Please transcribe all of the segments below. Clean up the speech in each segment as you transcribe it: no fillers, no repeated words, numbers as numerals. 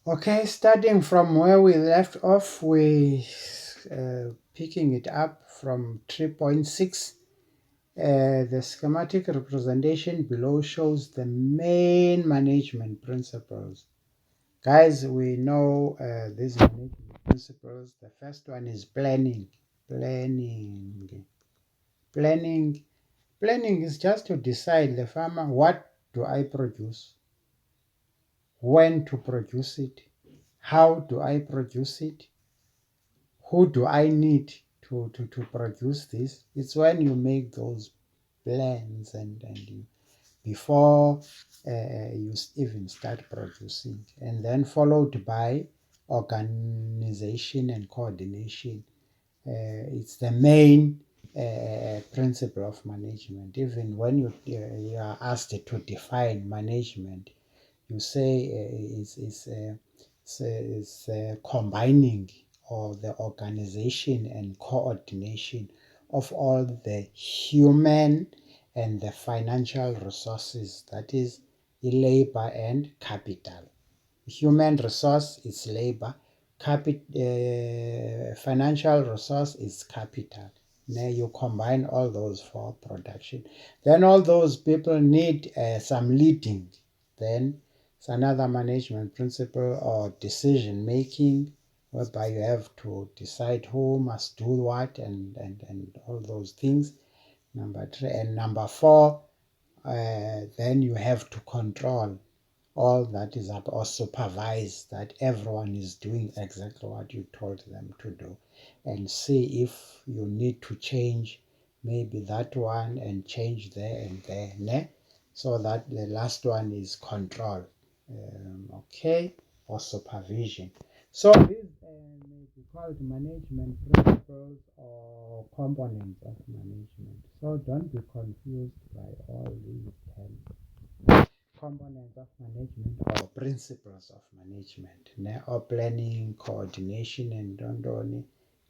Okay, starting from where we left off, we picking it up from 3.6. The schematic representation below shows the main management principles. Guys, we know these management principles. The first one is planning. Planning. Planning. Planning is just to decide the farmer, what do I produce? When to produce it? How do I produce it? Who do I need to produce this? It's when you make those plans and you, before you even start producing, and then followed by organization and coordination. It's the main principle of management. Even when you are asked to define management, you say it's combining or the organization and coordination of all the human and the financial resources, that is labor and capital. Human resource is labor, financial resource is capital. Now you combine all those for production. Then all those people need some leading. Then it's another management principle or decision making, whereby you have to decide who must do what and all those things. Number three and number four, then you have to control all that is up or supervise that everyone is doing exactly what you told them to do, and see if you need to change maybe that one and change there and there, ne? So that the last one is control, okay, or supervision. So these may be called management principles or components of management. So don't be confused by all these terms. Components of management or principles of management, or planning, coordination, and don't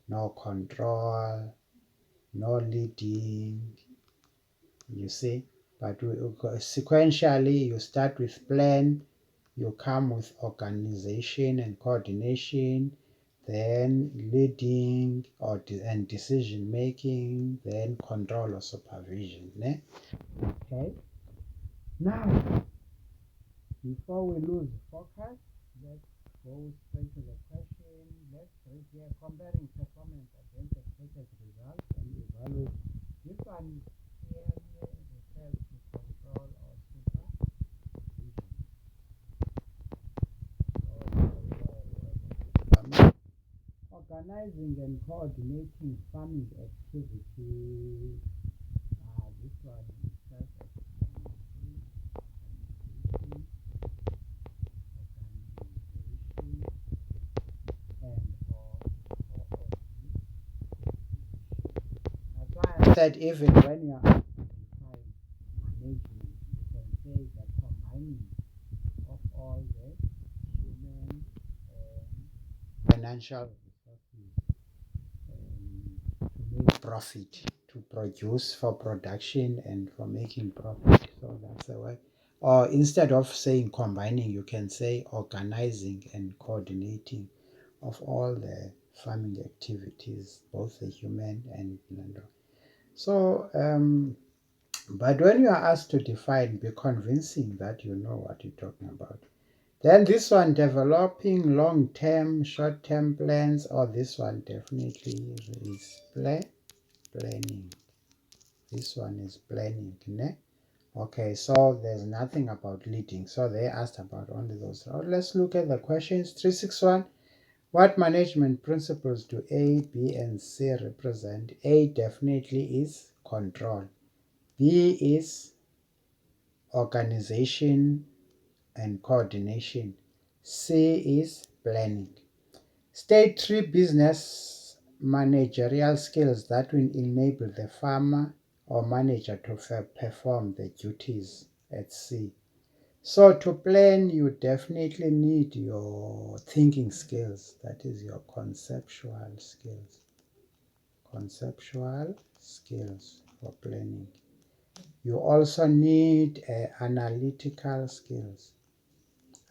no control, no leading, you see. But sequentially, you start with plan, you come with organization and coordination, then leading and decision making, then control or supervision. Okay. Now, before we lose focus, let's go straight to the question. Let's read here comparing performance against expected results and evaluate. This one clearly refers to control or supervision. Organizing and coordinating farming activities. This one is self-explanatory. Organization, that's why I said even when you are asked to define management, you can say the combining of all the human and financial resources to make profit, to produce for production and for making profit. So that's the way. Or instead of saying combining, you can say organizing and coordinating of all the farming activities, both the human and land. So, but when you are asked to define, be convincing that you know what you're talking about. Then this one, developing long-term, short-term plans, or this one definitely is planning. This one is planning, ne? Okay, so there's nothing about leading. So they asked about only those. Now let's look at the questions. 361. What management principles do A, B, and C represent? A definitely is control. B is organization and coordination. C is planning. State 3 business managerial skills that will enable the farmer or manager to perform the duties at sea. So to plan, you definitely need your thinking skills, that is your conceptual skills. Conceptual skills for planning. You also need analytical skills.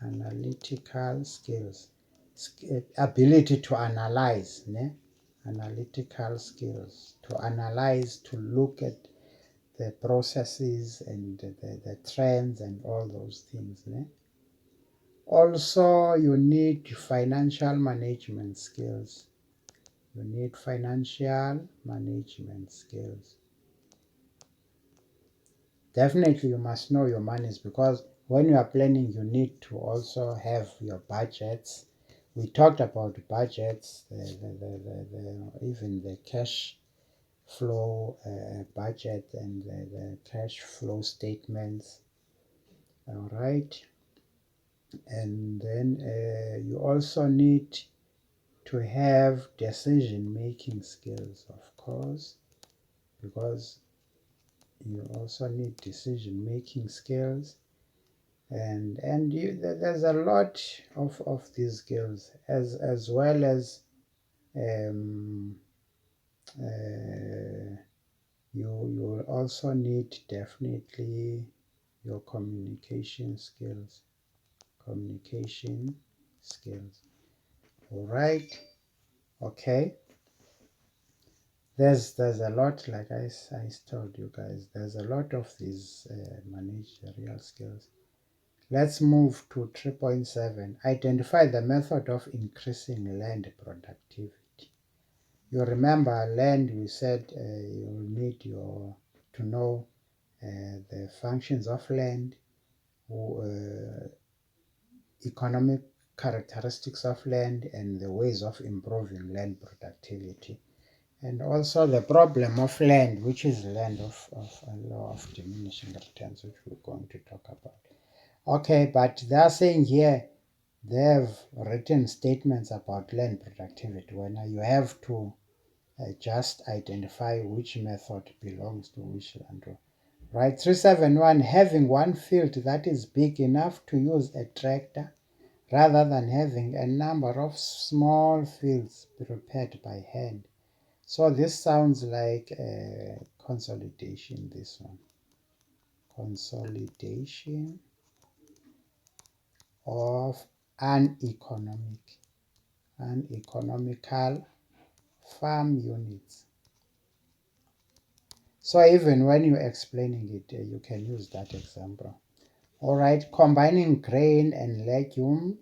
Analytical skills. Ability to analyze, ne? Analytical skills. To analyze, to look at the processes and the trends and all those things. Ne? Also, you need financial management skills. You need financial management skills. Definitely, you must know your monies, because when you are planning, you need to also have your budgets. We talked about budgets, even the cash flow budget and the cash flow statements. All right. And then you also need to have decision making skills, of course, because you also need decision making skills. And there's a lot of these skills, as well as um, uh, you will also need definitely your communication skills. Communication skills. All right. Okay. There's a lot, like I told you guys, there's a lot of these managerial skills. Let's move to 3.7. Identify the method of increasing land productivity. You remember land, we said you need to know the functions of land, economic characteristics of land, and the ways of improving land productivity. And also the problem of land, which is land of a law of diminishing returns, which we're going to talk about. Okay, but they are saying here they have written statements about land productivity when you have to just identify which method belongs to which land. Right, 371, having one field that is big enough to use a tractor rather than having a number of small fields prepared by hand. So this sounds like a consolidation, this one. Consolidation of uneconomical farm units. So even when you're explaining it, you can use that example. All right, combining grain and legume.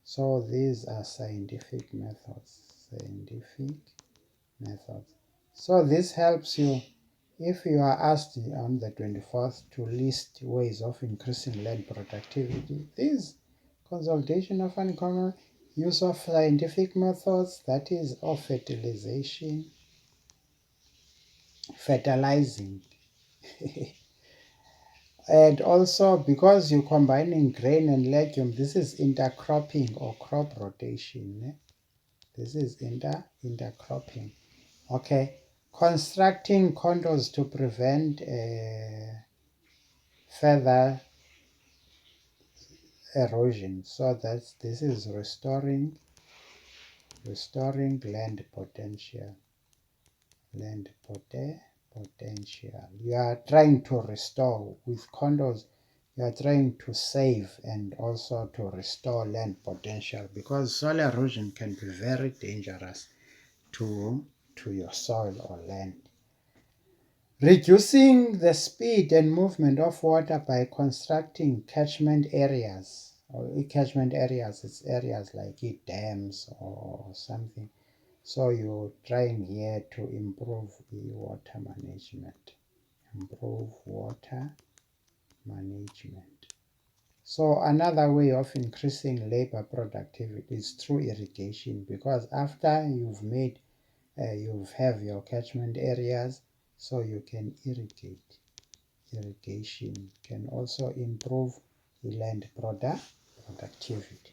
So these are scientific methods. Scientific methods. So this helps you if you are asked on the 24th to list ways of increasing land productivity. This consolidation of uncommon use of scientific methods, that is of fertilization, fertilizing. And also because you're combining grain and legume, this is intercropping or crop rotation. This is intercropping. Okay, constructing condos to prevent further erosion. So this is restoring land potential. Potential. You are trying to restore with condos. You are trying to save and also to restore land potential, because soil erosion can be very dangerous to your soil or land. Reducing the speed and movement of water by constructing catchment areas. Or catchment areas, it's areas like dams or something. So you're trying here to improve the water management. Improve water management. So another way of increasing labor productivity is through irrigation, because after you've made you have your catchment areas, so you can irrigate. Irrigation can also improve the land productivity.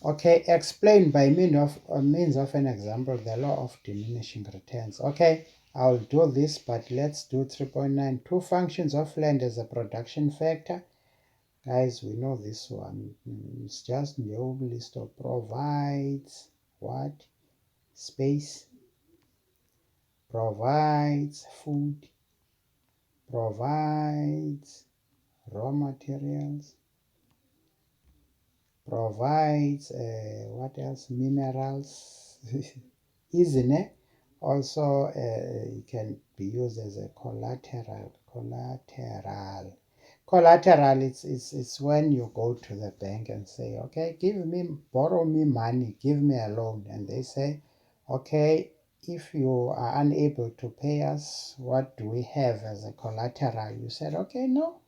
Okay, explain by means of an example the law of diminishing returns. Okay, I'll do this, but let's do 3.9. Two functions of land as a production factor. Guys, we know this one. It's just the old list of provides what? Space, provides food, provides raw materials, provides what else, minerals. Isn't it? Also it can be used as a collateral. It's when you go to the bank and say, okay, borrow me money, give me a loan, and they say, okay, if you are unable to pay us, what do we have as a collateral? You said, okay, no,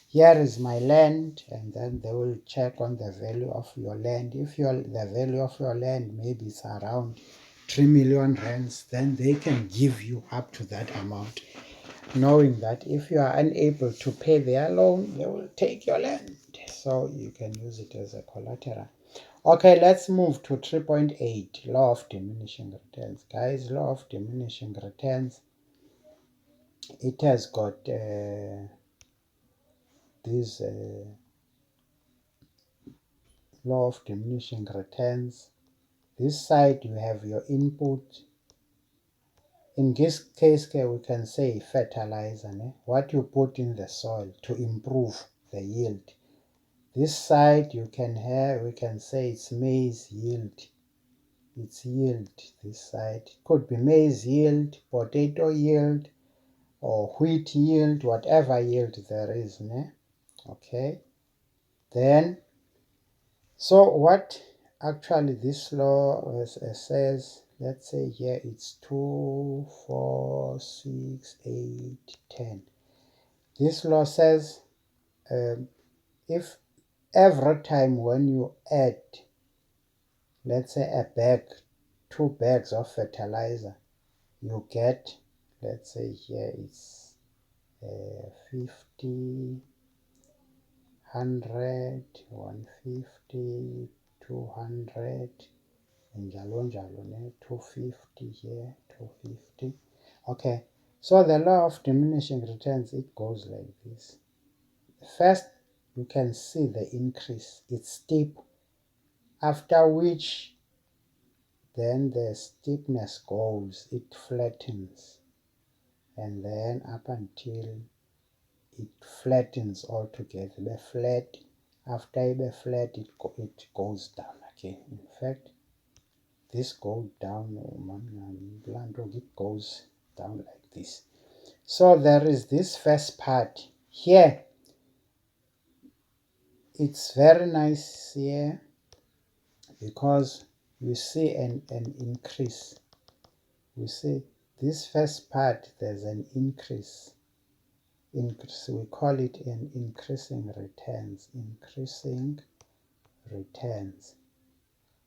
here is my land, and then they will check on the value of your land. If the value of your land maybe is around 3 million rands, then they can give you up to that amount, knowing that if you are unable to pay their loan, they will take your land. So you can use it as a collateral. Okay, let's move to 3.8, law of diminishing returns. Guys, law of diminishing returns, it has got this law of diminishing returns. This side you have your input. In this case we can say fertilizer, what you put in the soil to improve the yield. This side we can say it's maize yield. It's yield. This side it could be maize yield, potato yield, or wheat yield, whatever yield there is. Okay. Then, so what actually this law says, let's say here it's 2, 4, 6, 8, 10. This law says if every time when you add, let's say a bag, 2 bags of fertilizer, you get, let's say here it's 50, 100, 150, 200, njalo njalo, 250 here, 250. Okay, so the law of diminishing returns, it goes like this. First, you can see the increase. It's steep, after which then the steepness goes, it flattens, and then up until it flattens altogether. The flat, after the flat, it goes down again. In fact, this goes down, it goes down like this. So there is this first part here. It's very nice here because you see an increase. We see this first part, there's an increase. We call it an increasing returns.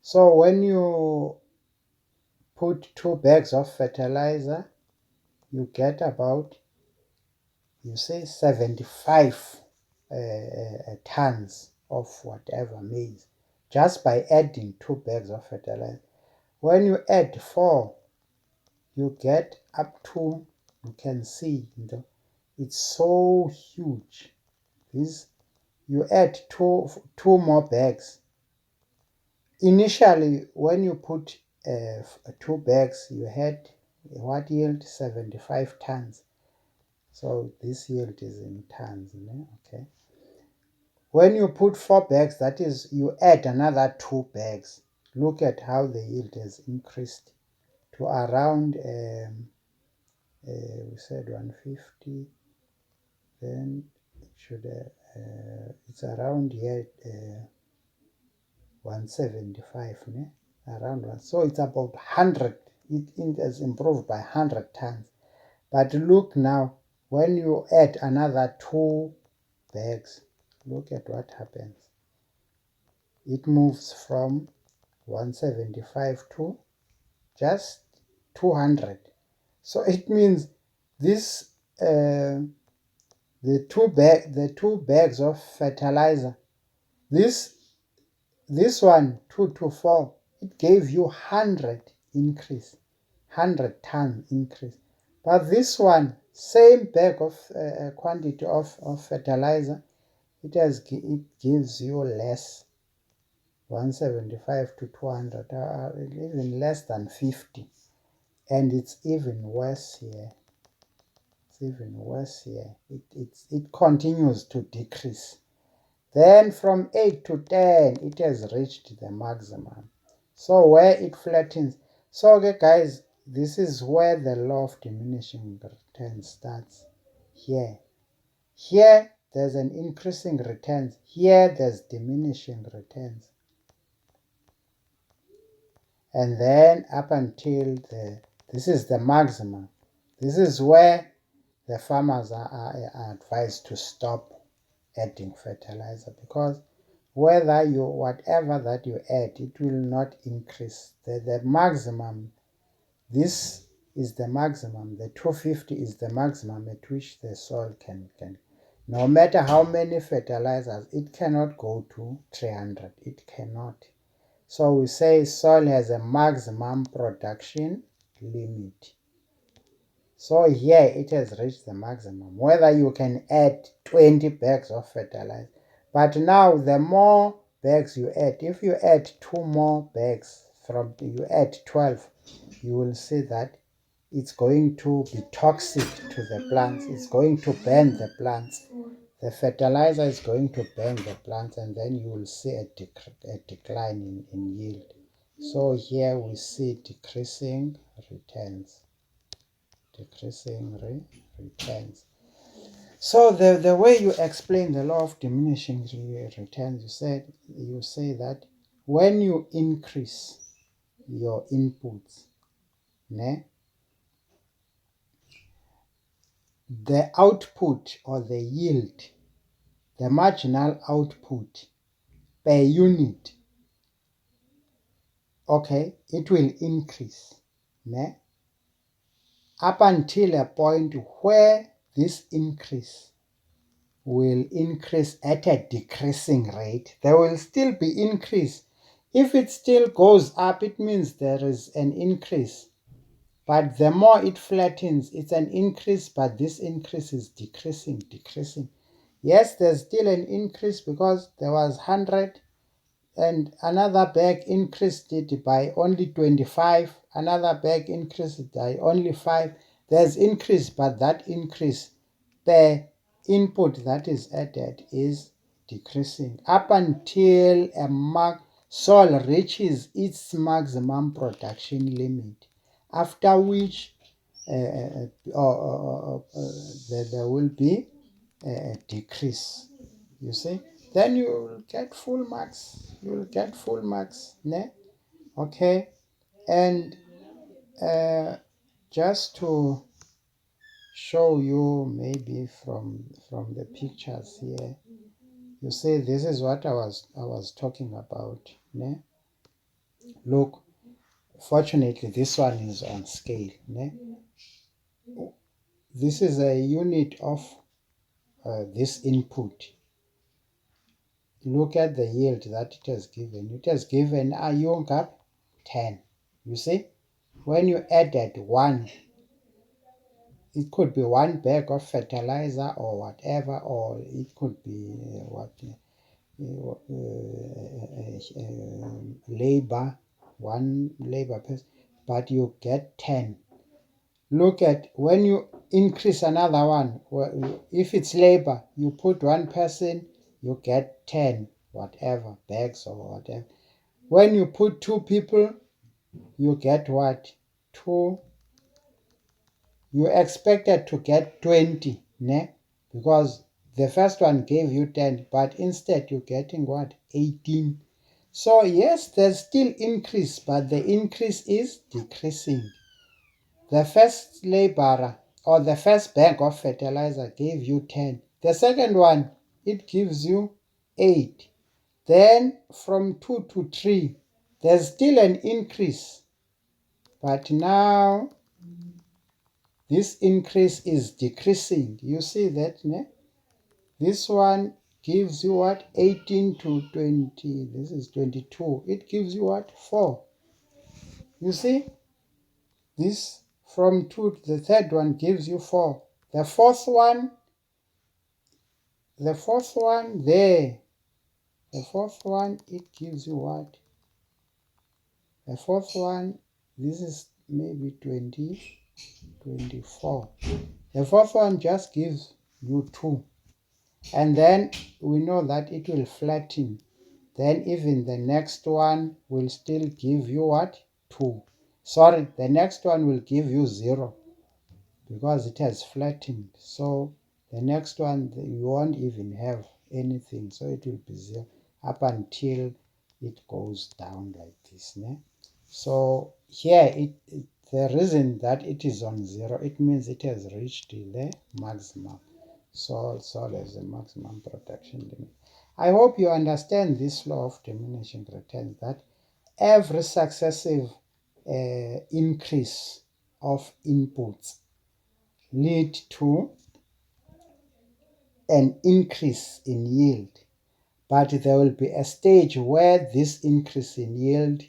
So when you put 2 bags of fertilizer, you get about, you say 75 tons of whatever maize, just by adding 2 bags of fertilizer. When you add 4, you get up to, you can see, it's so huge. This, you add two more bags. Initially, when you put 2 bags, you had what yield? 75 tons. So this yield is in tons. Okay. When you put 4 bags, that is, you add another 2 bags. Look at how the yield has increased to around, we said 150. Then it should, it's around here 175, around one. So it's about 100. It has improved by 100 tons. But look now, when you add another 2 bags, look at what happens. It moves from 175 to just 200. So it means this the two bags of fertilizer, this one 2 to 4, it gave you 100 increase, 100 ton increase. But this one, same bag of quantity of fertilizer, it gives you less, 175 to 200, even less than 50. And it's even worse here. It's even worse here. It continues to decrease. Then from 8 to 10, it has reached the maximum. So where it flattens. So, okay, guys, this is where the law of diminishing returns starts. Here. Here, there's an increasing returns. Here, there's diminishing returns. And then up until this is the maximum. This is where the farmers are advised to stop adding fertilizer, because whatever that you add, it will not increase. The maximum, this is the maximum. The 250 is the maximum at which the soil can. No matter how many fertilizers, it cannot go to 300. It cannot. So we say soil has a maximum production limit. So here it has reached the maximum, whether you can add 20 bags of fertilizer. But now the more bags you add, if you add 2 more bags, you add 12, you will see that it's going to be toxic to the plants. It's going to burn the plants. The fertilizer is going to burn the plants, and then you will see a decline in yield. So here we see decreasing returns. Returns. So the way you explain the law of diminishing returns, you say that when you increase your inputs, the output or the yield, the marginal output per unit, okay, it will increase, up until a point where this increase will increase at a decreasing rate. There will still be increase. If it still goes up, it means there is an increase. But the more it flattens, it's an increase, but this increase is decreasing. Yes, there's still an increase because there was 100 and another bag increased it by only 25, another bag increased it by only 5. There's increase, but that increase per input that is added is decreasing up until soil reaches its maximum production limit, after which there will be a decrease. You see, then you will get full marks. Okay, and just to show you maybe from the pictures here, you see this is what I was talking about. Look, fortunately this one is on scale. This is a unit of this input. Look at the yield that it has given. It has given a UNCAP 10. You see, when you added 1, it could be 1 bag of fertilizer or whatever, or it could be labor, 1 labor person, but you get 10. Look at when you increase another one, if it's labor, you put 1 person, you get 10 whatever bags or whatever. When you put 2 people, you get what? 2. You expected to get 20, because the first one gave you 10, but instead you're getting what? 18. So yes, there's still increase, but the increase is decreasing. The first laborer or the first bag of fertilizer gave you 10. The second one, it gives you 8. Then from 2 to 3, there's still an increase. But now this increase is decreasing. You see that, This one gives you what? 18 to 20. This is 22. It gives you what? 4. You see? This from 2 to the third one gives you 4. The fourth one there. The fourth one, it gives you what? The fourth one, this is maybe 20, 24. The fourth one just gives you 2. And then we know that it will flatten. Then even the next one will still give you what? 2. Sorry, the next one will give you 0 because it has flattened. So the next one, you won't even have anything. So it will be 0 up until it goes down like this. Ne? So here, the reason that it is on 0, it means it has reached the maximum. So there's a maximum production limit. I hope you understand this law of diminishing returns, that every successive increase of inputs lead to an increase in yield, but there will be a stage where this increase in yield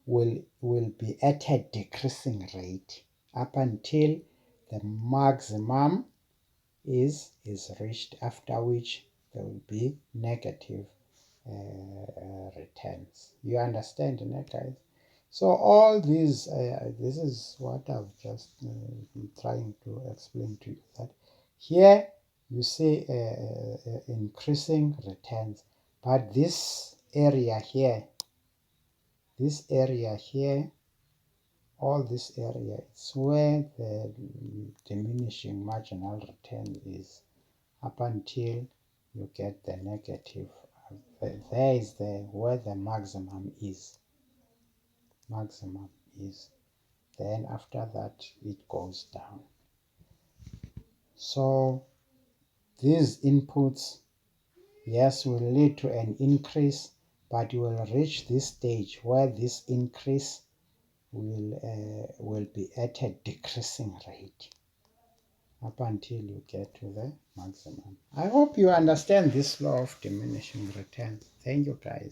will be at a decreasing rate up until the maximum is reached, after which there will be negative returns. You understand, guys? So all these, this is what I've just been trying to explain to you, that here you see increasing returns, but this area here, all this area, it's where the diminishing marginal return is, up until you get the negative. There is where the maximum is. Then after that it goes down. So these inputs, yes, will lead to an increase, but you will reach this stage where this increase will be at a decreasing rate up until you get to the maximum. I hope you understand this law of diminishing returns. Thank you, guys.